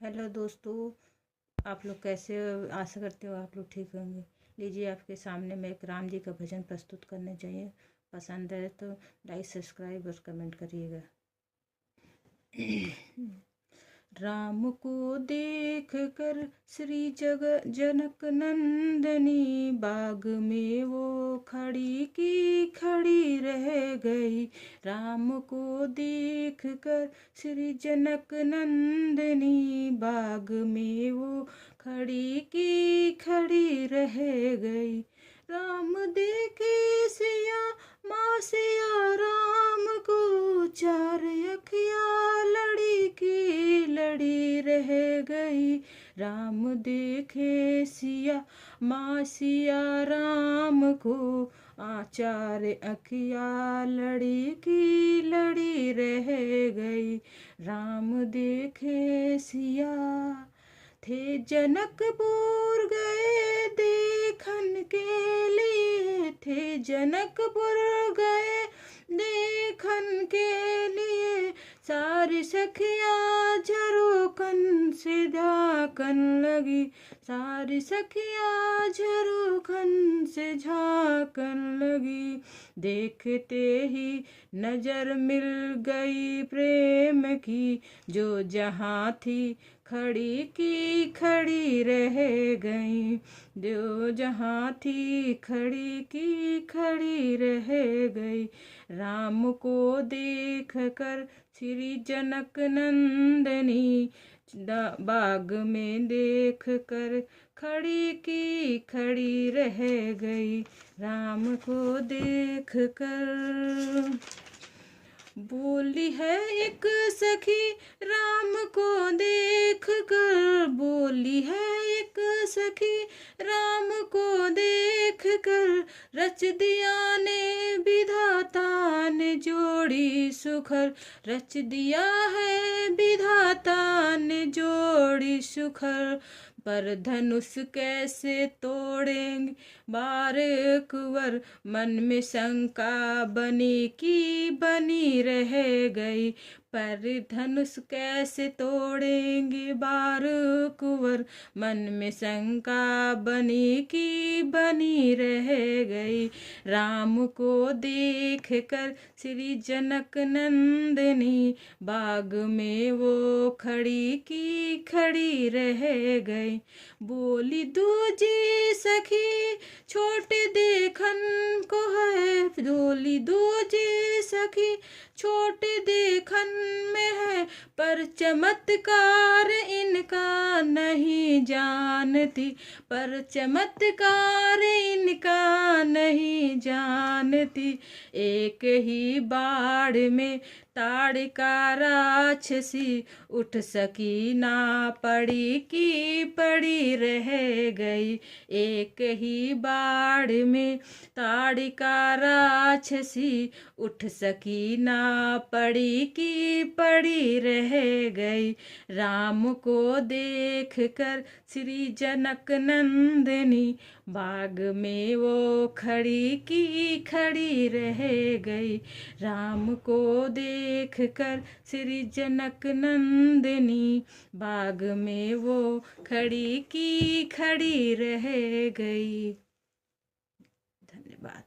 Hello दोस्तों, आप लोग कैसे हो? आशा करते हो आप लोग ठीक होंगे। लीजिए, आपके सामने मैं एक राम जी का भजन प्रस्तुत करने चाहिए। पसंद है तो लाइक सब्सक्राइब और कमेंट करिएगा। राम को देख कर श्री जनक नंदनी बाग में वो खड़ी की खड़ी रह गई। राम को देख कर श्री जनक नंदनी बाग में वो खड़ी की खड़ी रह गई। राम देखे सिया माँ सिया राम को चार अखियाँ लड़ी की लड़ी रह गई। राम देखे सिया माँ सिया राम को चार अखियाँ लड़ी की लड़ी रह गई। राम देखे सिया थे जनकपुर गए देखन के लिए, थे जनकपुर गए देखन के लिए। सारी सखियाँ झरोखन से झाँकन लगी, सारी सखियाँ झरोखन से झाँकन लगी। देखते ही नजर मिल गई प्रेम की, जो जहाँ थी खड़ी की खड़ी रह गई। जो जहाँ थी खड़ी की खड़ी रह गई। राम को देख कर श्री जनक नंदनी बाग में देख कर खड़ी की खड़ी रह गई। राम को देख कर बोली है एक सखी राम को देख कर, बोली है एक सखी राम को देख कर। रच दिया ने विधाता ने जोड़ी सुखर, रच दिया है विधाता ने जोड़ी सुखर। पर धनुष कैसे तोड़ेंगे बार कुंवर, मन में शंका बनी की बनी रह गई। पर धनुष कैसे तोड़ेंगे बार कुंवर, मन में शंका बनी की बनी रह गई। राम को देख कर श्री जनक नंदनी बाग में वो खड़ी की खड़ी रह गई। बोली दूजी सखी छोटे देखन को है, बोली दूजी सखी छोटे देखन में है। पर चमत्कार इनका नहीं जानती, पर चमत्कार इनका नहीं जानती। एक ही बाढ़ में ताड़का राक्षसी उठ सकी ना पड़ी की पड़ी रह गई। एक ही बाढ़ में ताड़का राक्षसी उठ सकी ना पड़ी की पड़ी रह गई। राम को देख कर श्री जनक नंदनी बाग में वो खड़ी की खड़ी रह गई। राम को देख कर श्री जनक नंदनी बाग में वो खड़ी की खड़ी रह गई। धन्यवाद।